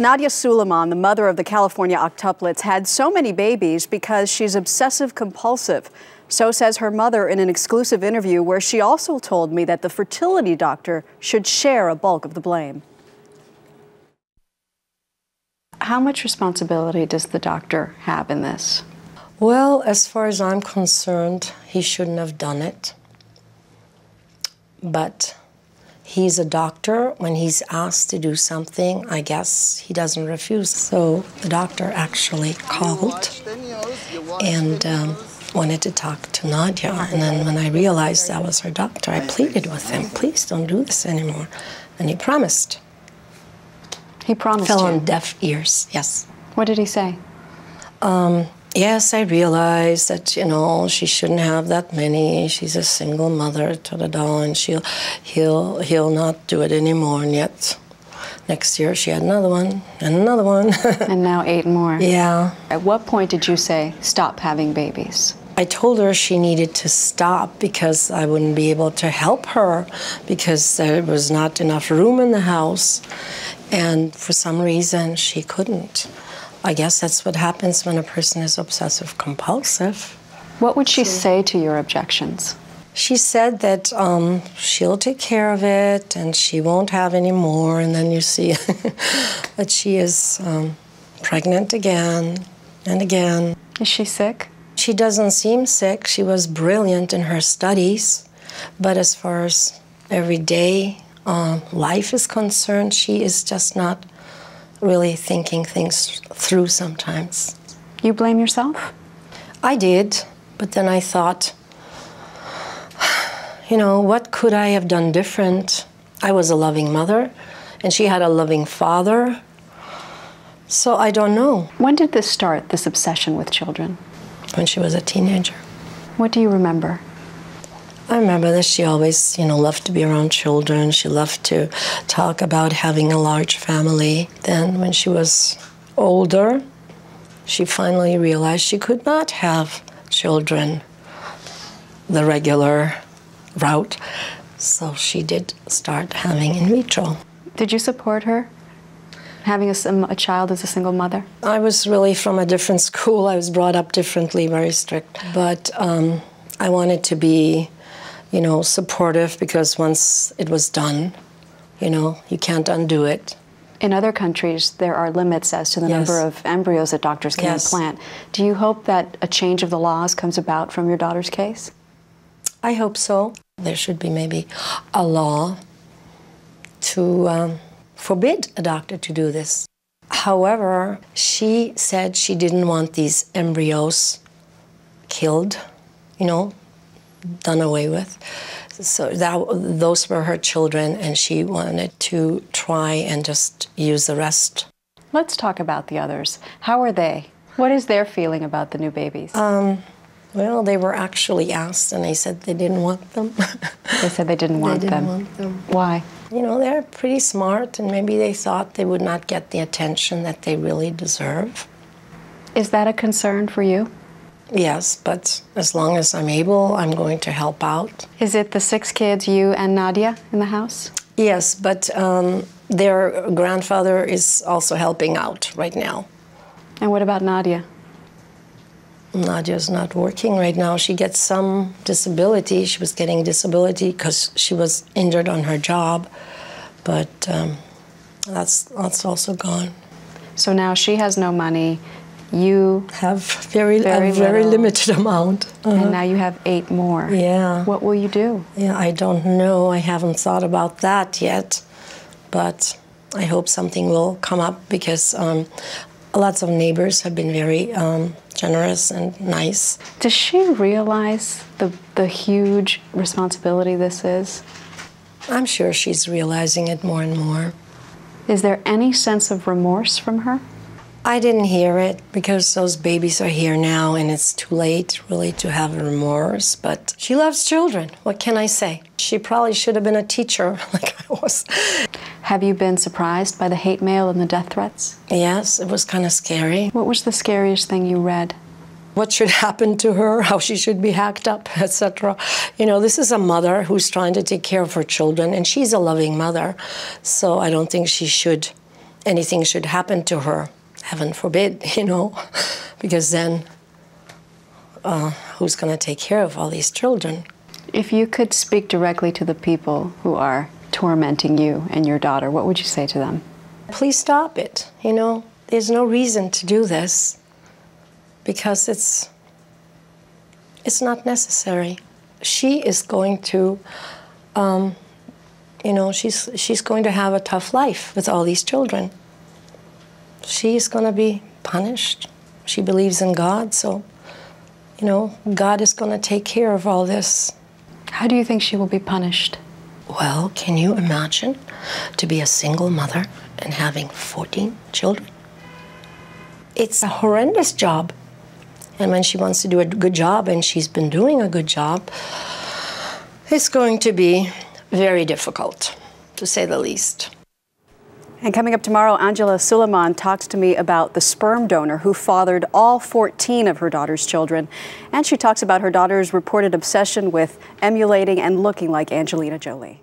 Nadya Suleman, the mother of the California octuplets, had so many babies because she's obsessive compulsive. So says her mother in an exclusive interview where she also told me that the fertility doctor should share a bulk of the blame. How much responsibility does the doctor have in this? Well, as far as I'm concerned, he shouldn't have done it. But he's a doctor. When he's asked to do something, I guess he doesn't refuse. So the doctor actually called and wanted to talk to Nadya. And then when I realized that was her doctor, I pleaded with him, please don't do this anymore. And he promised. He promised Fell you? on deaf ears, yes. What did he say? Yes, I realize that, you know, she shouldn't have that many. She's a single mother, and he'll not do it anymore. And yet, next year she had another one, and another one. And now 8 more. Yeah. At what point did you say, stop having babies? I told her she needed to stop because I wouldn't be able to help her because there was not enough room in the house. And for some reason, she couldn't. I guess that's what happens when a person is obsessive compulsive. What would she say to your objections? She said that she'll take care of it and she won't have any more. And then you see that she is pregnant again and again. Is she sick? She doesn't seem sick. She was brilliant in her studies. But as far as everyday life is concerned, she is just not really thinking things through sometimes. You blame yourself? I did, but then I thought, you know, what could I have done different? I was a loving mother, and she had a loving father, so I don't know. When did this start, this obsession with children? When she was a teenager. What do you remember? I remember that she always, you know, loved to be around children. She loved to talk about having a large family. Then when she was older, she finally realized she could not have children the regular route. So she did start having in vitro. Did you support her, having a child as a single mother? I was really from a different school. I was brought up differently, very strict. But I wanted to be, you know, supportive because once it was done, you know, you can't undo it. In other countries, there are limits as to the number of embryos that doctors can implant. Do you hope that a change of the laws comes about from your daughter's case? I hope so. There should be maybe a law to forbid a doctor to do this. However, she said she didn't want these embryos killed, you know, done away with. So those were her children, and she wanted to try and just use the rest. Let's talk about the others. How are they? What is their feeling about the new babies? Well, they were actually asked, and they said they didn't want them. They said they didn't want them. They didn't want them. Why? You know, they're pretty smart, and maybe they thought they would not get the attention that they really deserve. Is that a concern for you? Yes, but as long as I'm able, I'm going to help out. Is it the 6 kids, you and Nadya, in the house? Yes, but their grandfather is also helping out right now. And what about Nadya? Nadya's not working right now. She gets some disability. She was getting disability because she was injured on her job, but that's also gone. So now she has no money. You have very limited amount. And now you have 8 more. Yeah. What will you do? Yeah, I don't know. I haven't thought about that yet, but I hope something will come up because lots of neighbors have been very generous and nice. Does she realize the huge responsibility this is? I'm sure she's realizing it more and more. Is there any sense of remorse from her? I didn't hear it because those babies are here now and it's too late really to have remorse, but she loves children. What can I say? She probably should have been a teacher like I was. Have you been surprised by the hate mail and the death threats? Yes, it was kind of scary. What was the scariest thing you read? What should happen to her, how she should be hacked up, etc. You know, this is a mother who's trying to take care of her children, and she's a loving mother, so I don't think she should anything should happen to her, heaven forbid, you know, because then who's going to take care of all these children? If you could speak directly to the people who are tormenting you and your daughter, what would you say to them? Please stop it. You know, there's no reason to do this because it's not necessary. She is going to, you know, she's going to have a tough life with all these children. She's going to be punished. She believes in God, so, you know, God is going to take care of all this. How do you think she will be punished? Well, can you imagine to be a single mother and having 14 children? It's a horrendous job. And when she wants to do a good job, and she's been doing a good job, it's going to be very difficult, to say the least. And coming up tomorrow, Nadya Suleman talks to me about the sperm donor who fathered all 14 of her daughter's children. And she talks about her daughter's reported obsession with emulating and looking like Angelina Jolie.